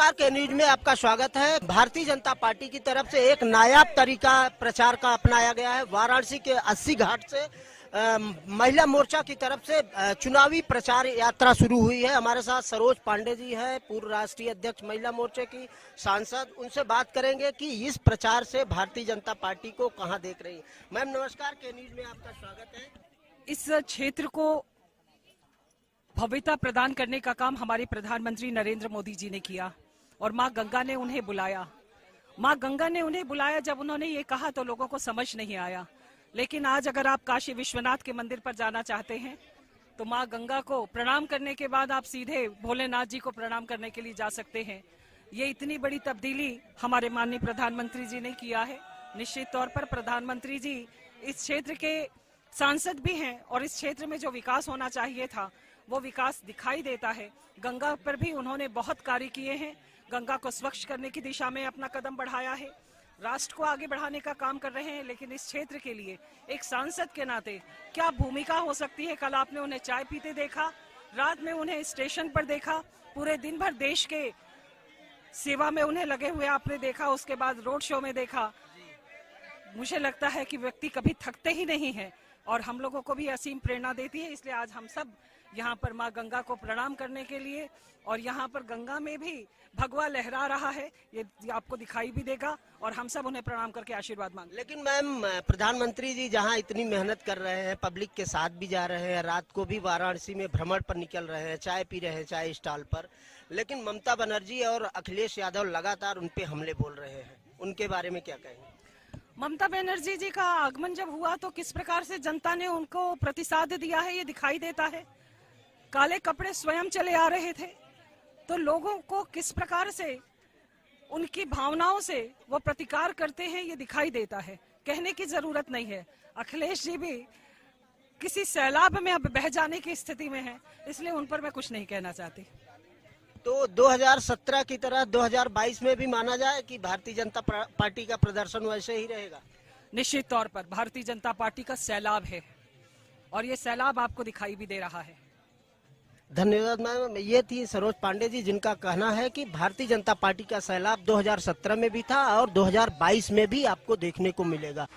नमस्कार, के न्यूज में आपका स्वागत है। भारतीय जनता पार्टी की तरफ से एक नायाब तरीका प्रचार का अपनाया गया है। वाराणसी के 80 घाट से महिला मोर्चा की तरफ से चुनावी प्रचार यात्रा शुरू हुई है। हमारे साथ सरोज पांडे जी है, पूर्व राष्ट्रीय अध्यक्ष महिला मोर्चे की सांसद। उनसे बात करेंगे कि इस प्रचार से भारतीय जनता पार्टी को कहां देख रही है। मैम नमस्कार, के न्यूज में आपका स्वागत है। इस क्षेत्र को भव्यता प्रदान करने का काम हमारे प्रधानमंत्री नरेंद्र मोदी जी ने किया और मां गंगा ने उन्हें बुलाया। मां गंगा ने उन्हें बुलाया। जब उन्होंने ये कहा तो लोगों को समझ नहीं आया, लेकिन आज अगर आप काशी विश्वनाथ के मंदिर पर जाना चाहते हैं तो मां गंगा को प्रणाम करने के बाद आप सीधे भोलेनाथ जी को प्रणाम करने के लिए जा सकते हैं। ये इतनी बड़ी तब्दीली हमारे माननीय प्रधानमंत्री जी ने किया है। निश्चित तौर पर प्रधानमंत्री जी इस क्षेत्र के सांसद भी हैं और इस क्षेत्र में जो विकास होना चाहिए था वो विकास दिखाई देता है। गंगा पर भी उन्होंने बहुत कार्य किए हैं। गंगा को स्वच्छ करने की दिशा में अपना कदम बढ़ाया है, राष्ट्र को आगे बढ़ाने का काम कर रहे हैं। लेकिन इस क्षेत्र के लिए एक सांसद के नाते क्या भूमिका हो सकती है। कल आपने उन्हें चाय पीते देखा, रात में उन्हें स्टेशन पर देखा, पूरे दिन भर देश के सेवा में उन्हें लगे हुए आपने देखा, उसके बाद रोड शो में देखा। मुझे लगता है कि व्यक्ति कभी थकते ही नहीं है और हम लोगों को भी असीम प्रेरणा देती है। इसलिए आज हम सब यहाँ पर माँ गंगा को प्रणाम करने के लिए, और यहाँ पर गंगा में भी भगवा लहरा रहा है, ये आपको दिखाई भी देगा, और हम सब उन्हें प्रणाम करके आशीर्वाद मांगते। लेकिन मैम प्रधानमंत्री जी जहाँ इतनी मेहनत कर रहे हैं, पब्लिक के साथ भी जा रहे हैं, रात को भी वाराणसी में भ्रमण पर निकल रहे हैं, चाय पी रहे हैं चाय स्टॉल पर, लेकिन ममता बनर्जी और अखिलेश यादव लगातार उन पे हमले बोल रहे हैं। उनके बारे में क्या कहेंगे? ममता बनर्जी जी का आगमन जब हुआ तो किस प्रकार से जनता ने उनको प्रतिसाद दिया है ये दिखाई देता है। काले कपड़े स्वयं चले आ रहे थे तो लोगों को किस प्रकार से उनकी भावनाओं से वो प्रतिकार करते हैं ये दिखाई देता है। कहने की जरूरत नहीं है। अखिलेश जी भी किसी सैलाब में अब बह जाने की स्थिति में हैं, इसलिए उन पर मैं कुछ नहीं कहना चाहती। तो 2017 की तरह 2022 में भी माना जाए कि भारतीय जनता पार्टी का प्रदर्शन वैसे ही रहेगा? निश्चित तौर पर भारतीय जनता पार्टी का सैलाब है और ये सैलाब आपको दिखाई भी दे रहा है। धन्यवाद मैम। ये थी सरोज पांडे जी, जिनका कहना है कि भारतीय जनता पार्टी का सैलाब 2017 में भी था और 2022 में भी आपको देखने को मिलेगा।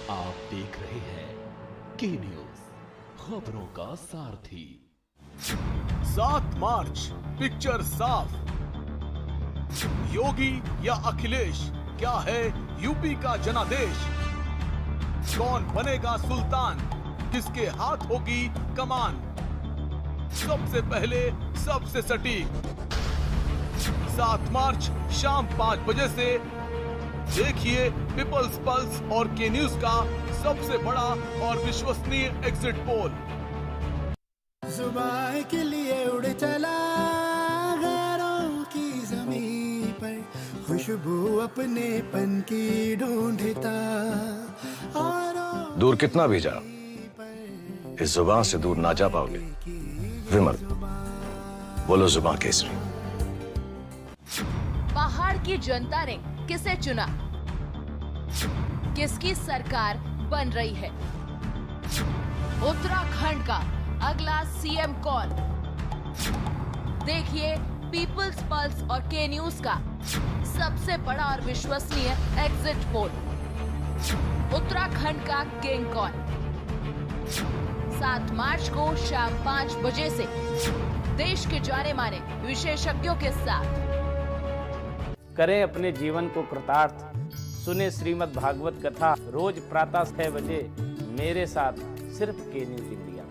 आप देख रहे हैं के न्यूज, खबरों का सारथी। 7 मार्च पिक्चर साफ। योगी या अखिलेश, क्या है यूपी का जनादेश? कौन बनेगा सुल्तान, किसके हाथ होगी कमान? सबसे पहले सबसे सटीक 7 मार्च शाम 5 बजे से देखिए पीपल्स पल्स और के न्यूज का सबसे बड़ा और विश्वसनीय एग्जिट पोल। जुबान के लिए उड़ चला गैरों की ज़मीं पर, खुशबू अपने पन की ढूंढता। दूर कितना भी जा, इस जुबान से दूर ना जा पाओगे। विमल, बोलो जुबान केसरी। पहाड़ की जनता ने किसे चुना? किसकी सरकार बन रही है? उत्तराखंड का अगला सीएम कौन? देखिए पीपल्स पल्स और के न्यूज का सबसे बड़ा और विश्वसनीय एग्जिट पोल। उत्तराखंड का किंग कौन? 7 मार्च को शाम 5 बजे से देश के जाने माने विशेषज्ञों के साथ करें अपने जीवन को कृतार्थ। सुने श्रीमद् भागवत कथा रोज प्रातः 6 बजे मेरे साथ, सिर्फ के न्यूज इंडिया।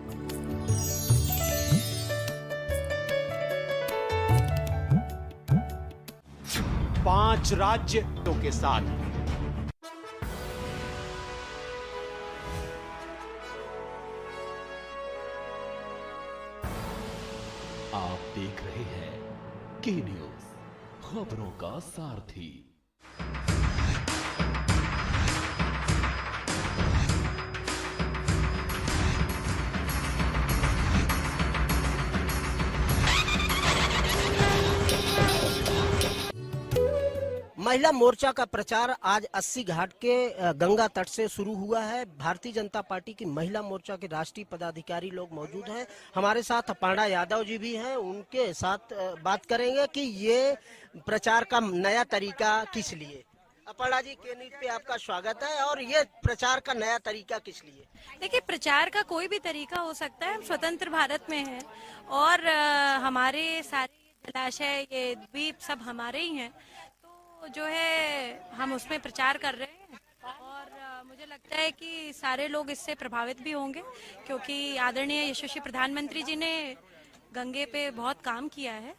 5 राज्यों के साथ आप देख रहे हैं के न्यूज, खबरों का सारथी। महिला मोर्चा का प्रचार आज 80 घाट के गंगा तट से शुरू हुआ है। भारतीय जनता पार्टी की महिला मोर्चा के राष्ट्रीय पदाधिकारी लोग मौजूद हैं। हमारे साथ अपर्णा यादव जी भी हैं, उनके साथ बात करेंगे कि ये प्रचार का नया तरीका किस लिए। अपर्णा जी, के न्यूज़ पे आपका स्वागत है। और ये प्रचार का नया तरीका किस लिए? देखिए, प्रचार का कोई भी तरीका हो सकता है। हम स्वतंत्र भारत में हैं और हमारे सारे जलाशय, ये द्वीप सब हमारे ही हैं, तो जो है हम उसमें प्रचार कर रहे हैं। और मुझे लगता है कि सारे लोग इससे प्रभावित भी होंगे, क्योंकि आदरणीय यशस्वी प्रधानमंत्री जी ने गंगे पे बहुत काम किया है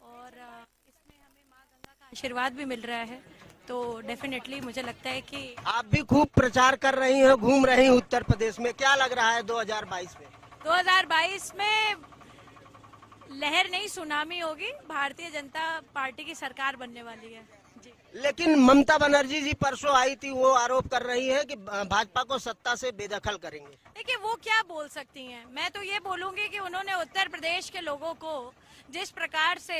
और इसमें हमें माँ गंगा का आशीर्वाद भी मिल रहा है। तो डेफिनेटली मुझे लगता है कि आप भी खूब प्रचार कर रही हैं, घूम रही हैं उत्तर प्रदेश में। क्या लग रहा है 2022 में? 2022 में लहर नहीं, सुनामी होगी। भारतीय जनता पार्टी की सरकार बनने वाली है जी। लेकिन ममता बनर्जी जी परसों आई थी, वो आरोप कर रही है कि भाजपा को सत्ता से बेदखल करेंगे। देखिए, वो क्या बोल सकती हैं। मैं तो ये बोलूंगी कि उन्होंने उत्तर प्रदेश के लोगों को जिस प्रकार से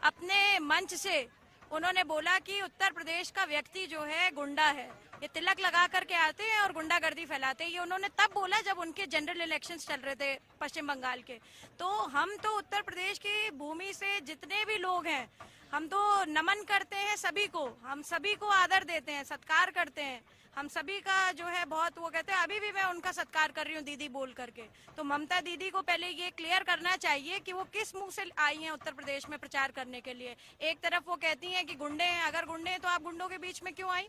अपने मंच से उन्होंने बोला कि उत्तर प्रदेश का व्यक्ति जो है गुंडा है, ये तिलक लगा करके आते हैं और गुंडागर्दी फैलाते हैं, ये उन्होंने तब बोला जब उनके जनरल इलेक्शंस चल रहे थे पश्चिम बंगाल के। तो हम तो उत्तर प्रदेश की भूमि से जितने भी लोग हैं, हम तो नमन करते हैं सभी को, हम सभी को आदर देते हैं, सत्कार करते हैं। हम सभी का जो है बहुत, वो कहते हैं, अभी भी मैं उनका सत्कार कर रही हूँ दीदी बोल करके। तो ममता दीदी को पहले ये क्लियर करना चाहिए कि वो किस मुंह से आई हैं उत्तर प्रदेश में प्रचार करने के लिए। एक तरफ वो कहती हैं कि गुंडे हैं, अगर गुंडे हैं तो आप गुंडों के बीच में क्यों आई?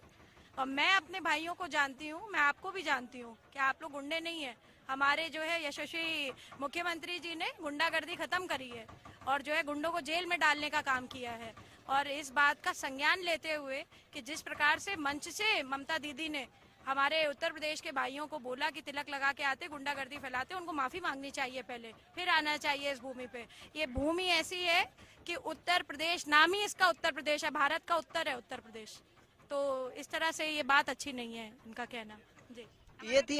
और मैं अपने भाइयों को जानती हूँ, मैं आपको भी जानती हूँ कि आप लोग गुंडे नहीं है। हमारे जो है यशस्वी मुख्यमंत्री जी ने गुंडागर्दी खत्म करी है और जो है गुंडों को जेल में डालने का काम किया है। और इस बात का संज्ञान लेते हुए कि जिस प्रकार से मंच से ममता दीदी ने हमारे उत्तर प्रदेश के भाइयों को बोला कि तिलक लगा के आते, गुंडागर्दी फैलाते, उनको माफी मांगनी चाहिए पहले, फिर आना चाहिए इस भूमि पे। ये भूमि ऐसी है कि उत्तर प्रदेश, नाम ही इसका उत्तर प्रदेश है, भारत का उत्तर है उत्तर प्रदेश। तो इस तरह से ये बात अच्छी नहीं है इनका कहना जी। ये थी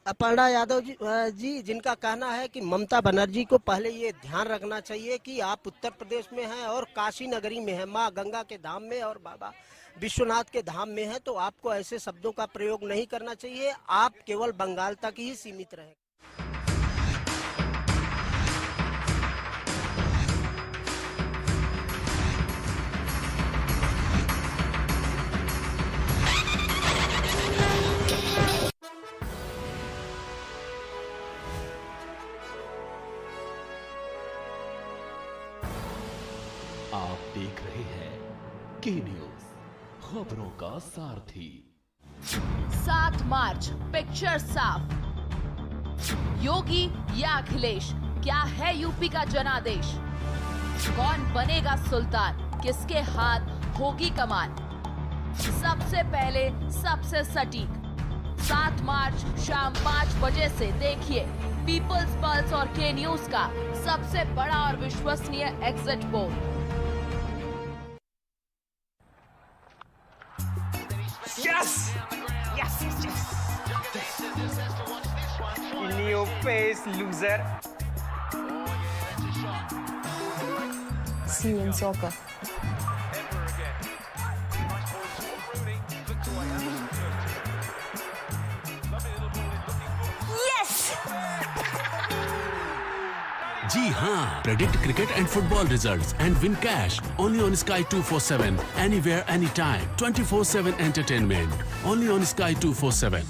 अपर्णा यादव जी, जिनका कहना है कि ममता बनर्जी को पहले ये ध्यान रखना चाहिए कि आप उत्तर प्रदेश में हैं और काशी नगरी में हैं, माँ गंगा के धाम में और बाबा विश्वनाथ के धाम में है, तो आपको ऐसे शब्दों का प्रयोग नहीं करना चाहिए। आप केवल बंगाल तक ही सीमित रहें। आप देख रहे हैं के न्यूज़, खबरों का सारथी। 7 मार्च, पिक्चर साफ। योगी या अखिलेश, क्या है यूपी का जनादेश? कौन बनेगा सुल्तान, किसके हाथ होगी कमान? सबसे पहले, सबसे सटीक 7 मार्च शाम 5 बजे से देखिए पीपल्स पल्स और के न्यूज का सबसे बड़ा और विश्वसनीय exit poll. Yes! Yes, yes, yes. In your face, loser. See you in soccer. जी हाँ, predict cricket and football results and win cash only on Sky 247, anywhere, anytime, 24/7 entertainment, only on Sky 247.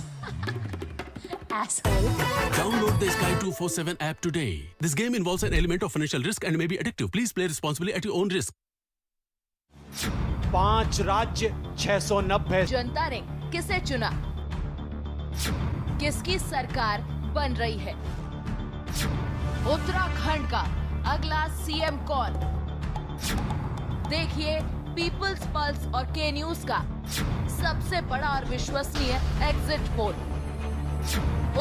Asshole. Download the Sky 247 app today. This game involves an element of financial risk and may be addictive. Please play responsibly at your own risk. 5 राज्य 690। जनता ने किसे चुना? किसकी सरकार बन रही है? उत्तराखंड का अगला सीएम कौन? देखिए पीपल्स पल्स और के न्यूज का सबसे बड़ा और विश्वसनीय एग्जिट पोल।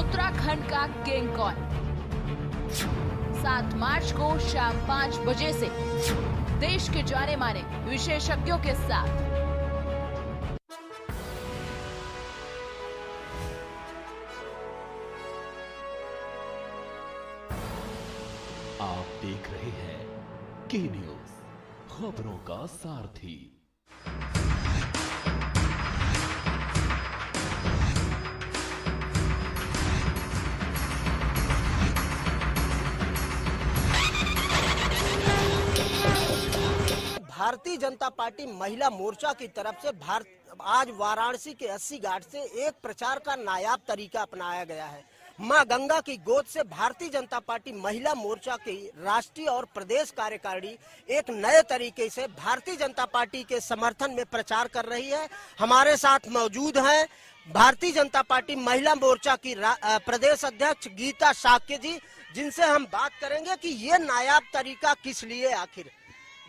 उत्तराखंड का किंग कौन? 7 मार्च को शाम 5 बजे से देश के जाने माने विशेषज्ञों के साथ। आप देख रहे हैं के न्यूज़, खबरों का सारथी। भारतीय जनता पार्टी महिला मोर्चा की तरफ से आज वाराणसी के 80 घाट से एक प्रचार का नायाब तरीका अपनाया गया है। मां गंगा की गोद से भारतीय जनता पार्टी महिला मोर्चा की राष्ट्रीय और प्रदेश कार्यकारिणी एक नए तरीके से भारतीय जनता पार्टी के समर्थन में प्रचार कर रही है। हमारे साथ मौजूद हैं भारतीय जनता पार्टी महिला मोर्चा की प्रदेश अध्यक्ष गीता शाक्य जी, जिनसे हम बात करेंगे कि ये नायाब तरीका किस लिए आखिर।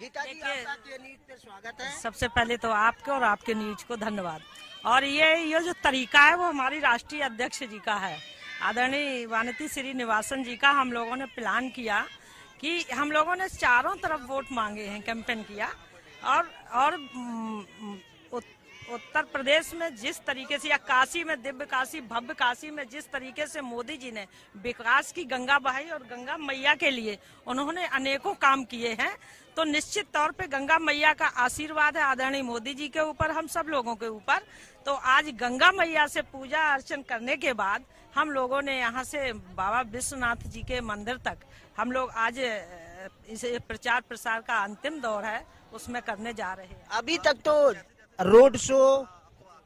गीता जी, आपका के न्यूज पे स्वागत है। सबसे पहले तो आपके और आपके न्यूज को धन्यवाद। और ये जो तरीका है वो हमारी राष्ट्रीय अध्यक्ष जी का है, आदरणीय वानती श्रीनिवासन जी का। हम लोगों ने प्लान किया कि हम लोगों ने चारों तरफ वोट मांगे हैं, कैंपेन किया और उत्तर प्रदेश में जिस तरीके से, या काशी में, दिव्य काशी, भव्य काशी में जिस तरीके से मोदी जी ने विकास की गंगा बहाई और गंगा मैया के लिए उन्होंने अनेकों काम किए हैं, तो निश्चित तौर पे गंगा मैया का आशीर्वाद है आदरणीय मोदी जी के ऊपर, हम सब लोगों के ऊपर। तो आज गंगा मैया से पूजा अर्चन करने के बाद हम लोगों ने यहाँ से बाबा विश्वनाथ जी के मंदिर तक हम लोग आज इस प्रचार प्रसार का अंतिम दौर है, उसमें करने जा रहे हैं। अभी तक तो रोड शो,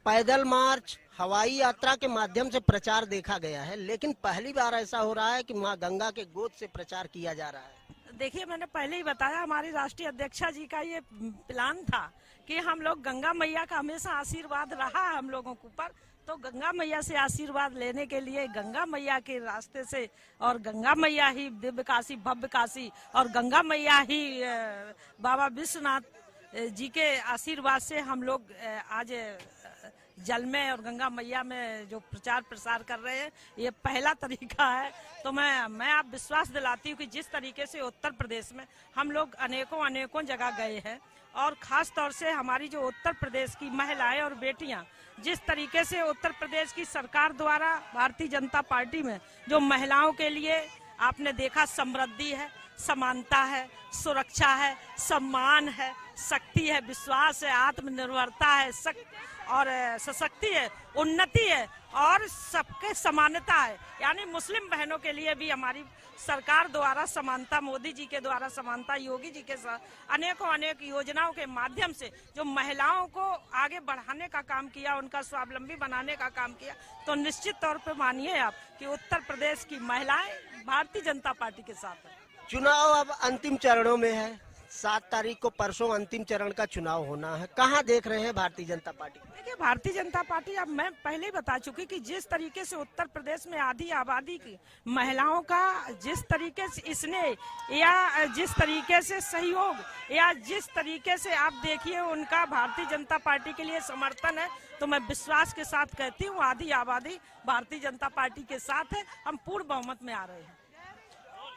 पैदल मार्च, हवाई यात्रा के माध्यम से प्रचार देखा गया है, लेकिन पहली बार ऐसा हो रहा है कि मां गंगा के गोद से प्रचार किया जा रहा है। देखिए, मैंने पहले ही बताया, हमारी राष्ट्रीय अध्यक्षा जी का ये प्लान था कि हम लोग गंगा मैया का हमेशा आशीर्वाद रहा है हम लोगों के ऊपर, तो गंगा मैया से आशीर्वाद लेने के लिए गंगा मैया के रास्ते से, और गंगा मैया ही दिव्य काशी, भव्य काशी, और गंगा मैया ही बाबा विश्वनाथ जी के आशीर्वाद से हम लोग आज जल में और गंगा मैया में जो प्रचार प्रसार कर रहे हैं, ये पहला तरीका है। तो मैं आप विश्वास दिलाती हूँ कि जिस तरीके से उत्तर प्रदेश में हम लोग अनेकों जगह गए हैं, और खास तौर से हमारी जो उत्तर प्रदेश की महिलाएं और बेटियां, जिस तरीके से उत्तर प्रदेश की सरकार द्वारा भारतीय जनता पार्टी में जो महिलाओं के लिए आपने देखा समृद्धि है, समानता है, सुरक्षा है, सम्मान है, शक्ति है, विश्वास है, आत्मनिर्भरता है, और सशक्ति है, उन्नति है, और सबके समानता है। यानी मुस्लिम बहनों के लिए भी हमारी सरकार द्वारा समानता, मोदी जी के द्वारा समानता, योगी जी के साथ अनेक योजनाओं के माध्यम से जो महिलाओं को आगे बढ़ाने का काम किया, उनका स्वावलंबी बनाने का काम किया, तो निश्चित तौर पर मानिए आप कि उत्तर प्रदेश की महिलाएं भारतीय जनता पार्टी के साथ है। चुनाव अब अंतिम चरणों में है, 7 तारीख को परसों अंतिम चरण का चुनाव होना है। कहाँ देख रहे हैं भारतीय जनता पार्टी? देखिए, भारतीय जनता पार्टी, अब मैं पहले ही बता चुकी कि जिस तरीके से उत्तर प्रदेश में आधी आबादी की महिलाओं का जिस तरीके से स्नेह, या जिस तरीके से सहयोग, या जिस तरीके से आप देखिए उनका भारतीय जनता पार्टी के लिए समर्थन है, तो मैं विश्वास के साथ कहती हूँ आधी आबादी भारतीय जनता पार्टी के साथ है। हम पूर्ण बहुमत में आ रहे हैं।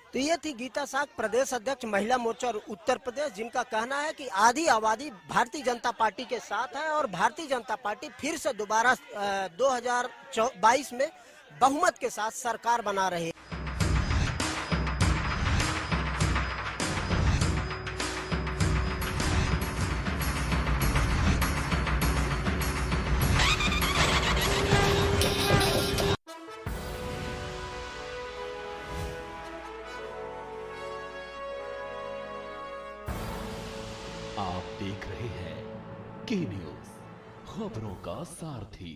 तो ये थी गीता शाक्य, प्रदेश अध्यक्ष महिला मोर्चा और उत्तर प्रदेश, जिनका कहना है कि आधी आबादी भारतीय जनता पार्टी के साथ है, और भारतीय जनता पार्टी फिर से दोबारा 2022 में बहुमत के साथ सरकार बना रही है। आप देख रहे हैं के न्यूज, खबरों का सारथी।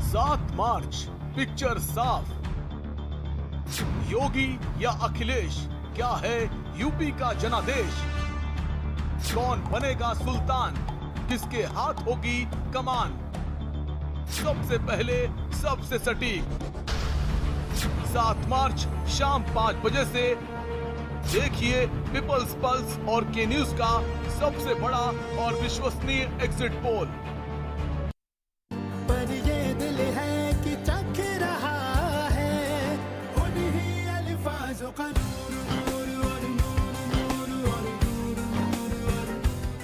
7 मार्च, पिक्चर साफ। योगी या अखिलेश, क्या है यूपी का जनादेश? कौन बनेगा सुल्तान, किसके हाथ होगी कमान? सबसे पहले, सबसे सटीक 7 मार्च शाम 5 बजे से देखिए पीपल्स पल्स और के न्यूज का सबसे बड़ा और विश्वसनीय एग्जिट पोल। पर ये दिल है कि चख रहा है उन्हीं अल्फाजों का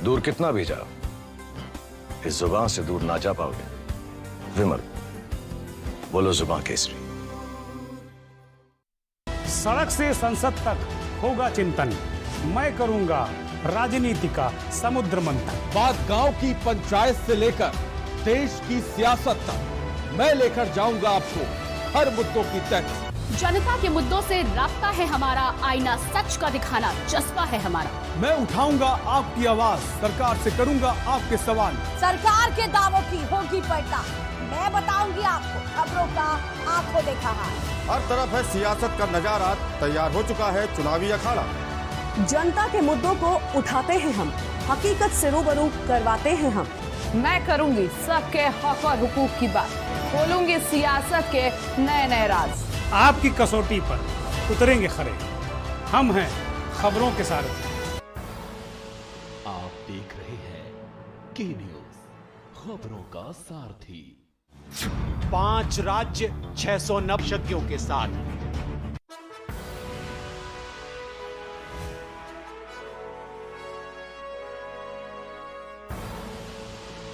दूर कितना भी जाओ, इस जुबान से दूर ना जा पाओगे। विमल, बोलो जुबान केसरी। सड़क से संसद तक होगा चिंतन, मैं करूंगा राजनीति का समुद्र मंथन। बात गांव की पंचायत से लेकर देश की सियासत तक मैं लेकर जाऊंगा आपको हर मुद्दों की तह। जनता के मुद्दों से रास्ता है हमारा, आईना सच का दिखाना जज्बा है हमारा। मैं उठाऊंगा आपकी आवाज, सरकार से करूंगा आपके सवाल। सरकार के दावों की होगी पलटा, मैं बताऊंगी आपको खबरों का आंखों देखा हाल। हर तरफ है सियासत का नजारा, तैयार हो चुका है चुनावी अखाड़ा। जनता के मुद्दों को उठाते हैं हम, हकीकत से रूबरू करवाते हैं हम। मैं करूंगी सबके हक और हुकूक की बात, खोलूंगी सियासत के नए नए राज। आपकी कसौटी पर उतरेंगे खरे, हम हैं खबरों के सारथी। आप देख रहे हैं के न्यूज, खबरों का सारथी। 5 राज्य 690 शक्तियों के साथ।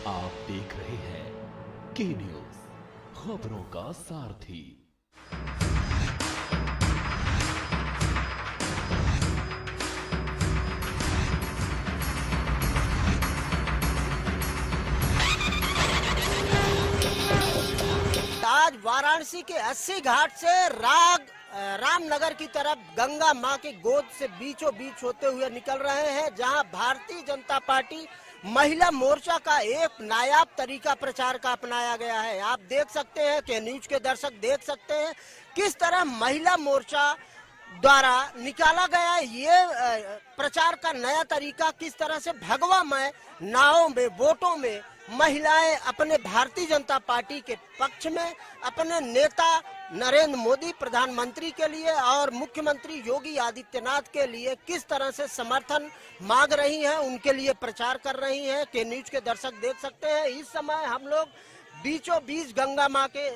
आप देख रहे हैं के न्यूज, खबरों का सारथी। आज वाराणसी के 80 घाट से रामनगर की तरफ गंगा मां की गोद से बीचों बीच होते हुए निकल रहे हैं, जहां भारतीय जनता पार्टी महिला मोर्चा का एक नायाब तरीका प्रचार का अपनाया गया है। आप देख सकते हैं कि न्यूज के दर्शक देख सकते हैं किस तरह महिला मोर्चा द्वारा निकाला गया ये प्रचार का नया तरीका, किस तरह से भगवामय नावों में, वोटों में महिलाएं अपने भारतीय जनता पार्टी के पक्ष में, अपने नेता नरेंद्र मोदी प्रधानमंत्री के लिए और मुख्यमंत्री योगी आदित्यनाथ के लिए किस तरह से समर्थन मांग रही हैं, उनके लिए प्रचार कर रही हैं कि न्यूज के दर्शक देख सकते हैं। इस समय हम लोग बीचों बीच गंगा माँ के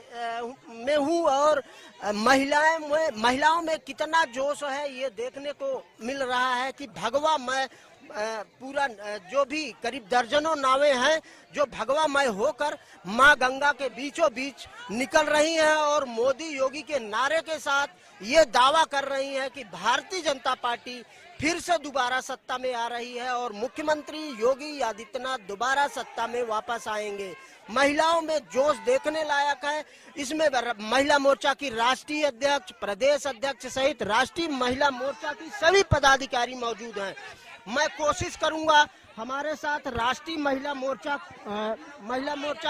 में हूँ और महिलाओं में कितना जोश है ये देखने को मिल रहा है कि भगवामय पूरा जो भी करीब दर्जनों नावें हैं जो भगवामय होकर मां गंगा के बीचों बीच निकल रही हैं और मोदी योगी के नारे के साथ ये दावा कर रही हैं कि भारतीय जनता पार्टी फिर से दोबारा सत्ता में आ रही है और मुख्यमंत्री योगी आदित्यनाथ दोबारा सत्ता में वापस आएंगे। महिलाओं में जोश देखने लायक है। इसमें महिला मोर्चा की राष्ट्रीय अध्यक्ष, प्रदेश अध्यक्ष सहित राष्ट्रीय महिला मोर्चा की सभी पदाधिकारी मौजूद हैं। मैं कोशिश करूंगा, हमारे साथ राष्ट्रीय महिला मोर्चा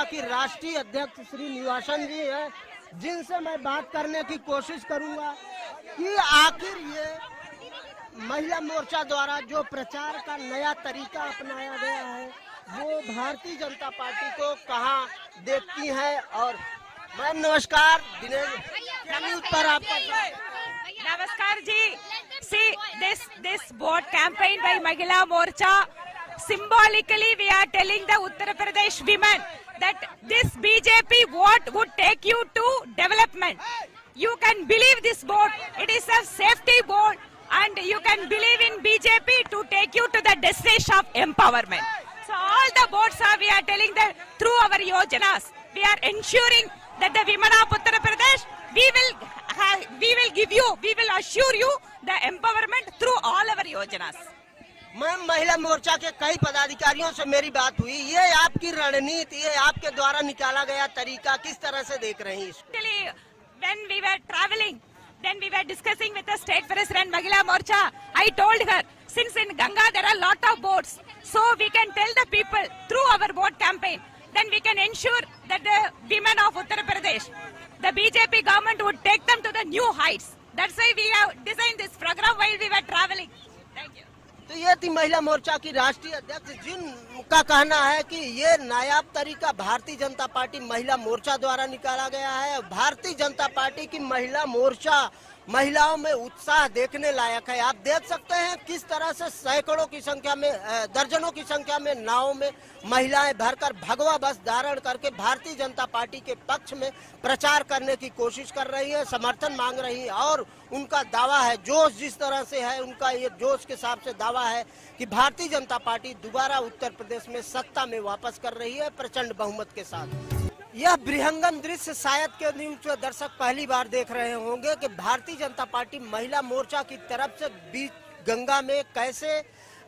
की राष्ट्रीय अध्यक्ष श्री निवासन जी हैं, जिनसे मैं बात करने की कोशिश करूंगा कि आखिर ये महिला मोर्चा द्वारा जो प्रचार का नया तरीका अपनाया गया है वो भारतीय जनता पार्टी को कहां देखती है। और मैम नमस्कार, न्यूज पर आपका नमस्कार जी। See this vote campaign by Mahila Morcha, symbolically we are telling the Uttar Pradesh women that this BJP vote would take you to development. You can believe this vote, it is a safety vote and you can believe in BJP to take you to the destination of empowerment. So all the votes we are telling that through our yojanas, we are ensuring that the women of Uttar Pradesh, we will assure you the empowerment through all our yojanas. Ma'am महिला मोर्चा के कई पदाधिकारियों से मेरी बात हुई, ये आपकी रणनीति, ये आपके द्वारा निकाला गया तरीका किस तरह से देख रही हैं इसको? When we were traveling, then we were discussing with the state president Mahila Morcha. I told her, since in Ganga there are a lot of boats, so we can tell the people through our vote campaign, then we can ensure that the women of Uttar Pradesh, the BJP government would take them to the new heights. That's why we have designed this program while we were traveling. Thank you. तो ये थी महिला मोर्चा की राष्ट्रीय अध्यक्ष, जिनका कहना है कि ये नायाब तरीका भारतीय जनता पार्टी महिला मोर्चा द्वारा निकाला गया है। भारतीय जनता पार्टी की महिला मोर्चा महिलाओं में उत्साह देखने लायक है। आप देख सकते हैं किस तरह से सैकड़ों की संख्या में, दर्जनों की संख्या में नावों में महिलाएं भरकर भगवा बस धारण करके भारतीय जनता पार्टी के पक्ष में प्रचार करने की कोशिश कर रही है, समर्थन मांग रही है और उनका दावा है, जोश जिस तरह से है उनका ये जोश के हिसाब से दावा है कि भारतीय जनता पार्टी दोबारा उत्तर प्रदेश में सत्ता में वापस कर रही है प्रचंड बहुमत के साथ। यह बृहंगम दृश्य शायद के न्यूज दर्शक पहली बार देख रहे होंगे कि भारतीय जनता पार्टी महिला मोर्चा की तरफ से बीच गंगा में कैसे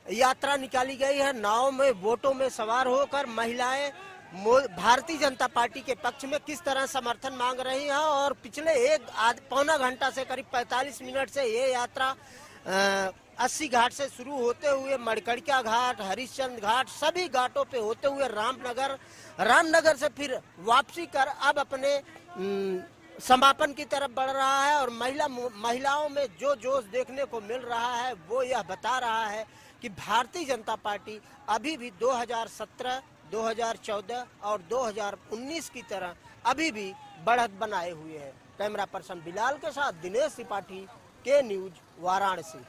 यात्रा निकाली गई है। नाव में वोटों में सवार होकर महिलाएं भारतीय जनता पार्टी के पक्ष में किस तरह समर्थन मांग रही हैं और पिछले पौना घंटा से करीब 45 मिनट से ये यात्रा 80 घाट से शुरू होते हुए मड़कड़िया घाट, हरिश्चंद्र घाट, सभी घाटों पे होते हुए रामनगर से फिर वापसी कर अब अपने समापन की तरफ बढ़ रहा है। और महिलाओं में जो जोश देखने को मिल रहा है वो यह बता रहा है कि भारतीय जनता पार्टी अभी भी 2017, 2014 और 2019 की तरह अभी भी बढ़त बनाए हुए है। कैमरा पर्सन बिलाल के साथ दिनेश त्रिपाठी, के न्यूज, वाराणसी।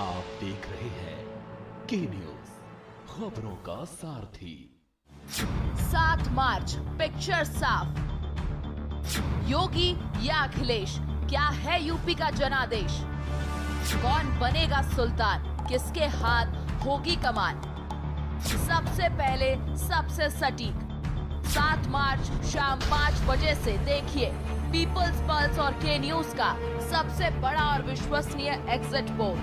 आप देख रहे हैं के न्यूज, खबरों का सारथी। 7 मार्च, पिक्चर साफ। योगी या अखिलेश, क्या है यूपी का जनादेश? कौन बनेगा सुल्तान, किसके हाथ होगी कमान? सबसे पहले, सबसे सटीक 7 मार्च शाम 5 बजे से देखिए पीपल्स पल्स और के न्यूज का सबसे बड़ा और विश्वसनीय एग्जिट पोल।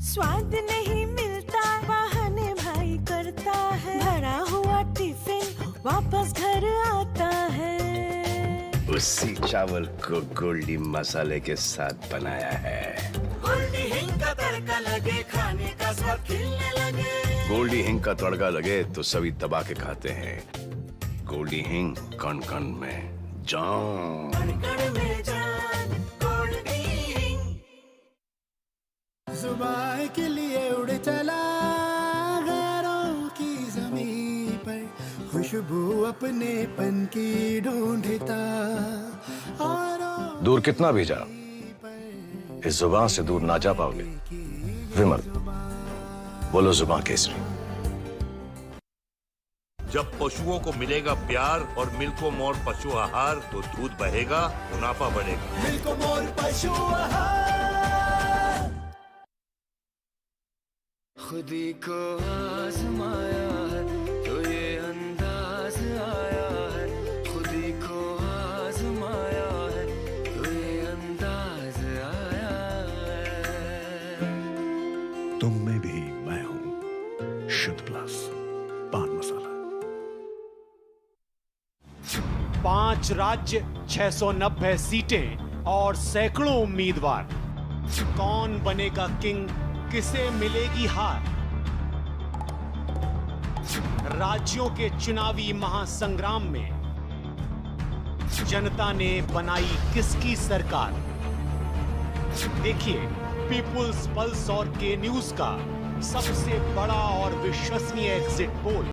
स्वाद नहीं मिलता, बहाने भाई करता है, भरा हुआ टिफिन वापस घर आता है। उसी चावल को गोल्डी मसाले के साथ बनाया है। गोल्डी हिंग का तड़का लगे, खाने का स्वाद खिलने लगे। गोल्डी हिंग का तड़का लगे तो सभी दबा के खाते हैं। गोल्डी हिंग कण कण में जान, कण में जान, गोल्डी हिंग। जुबान के लिए उड़ चला गैरों की ज़मीं पर, खुशबू अपने पन की ढूंढता। दूर कितना भी जा, इस जुबान से दूर ना जा पाओगे। विमल, बोलो जुबान केसरी। जब पशुओं को मिलेगा प्यार और मिल्को मोर पशु आहार, तो दूध बहेगा, मुनाफा बढ़ेगा। मिल्को मोर पशु आहार। खुदी को आजमाया है तो ये अंदाज आया है, खुदी को आजमाया है तो ये अंदाज आया है। तुम में भी मैं हूं, शुद्ध प्लस पान मसाला। 5 राज्य, 690 सीटें और सैकड़ों उम्मीदवार। कौन बनेगा किंग, किसे मिलेगी हार? राज्यों के चुनावी महासंग्राम में जनता ने बनाई किसकी सरकार? देखिए पीपुल्स पल्स और के न्यूज का सबसे बड़ा और विश्वसनीय एग्जिट पोल।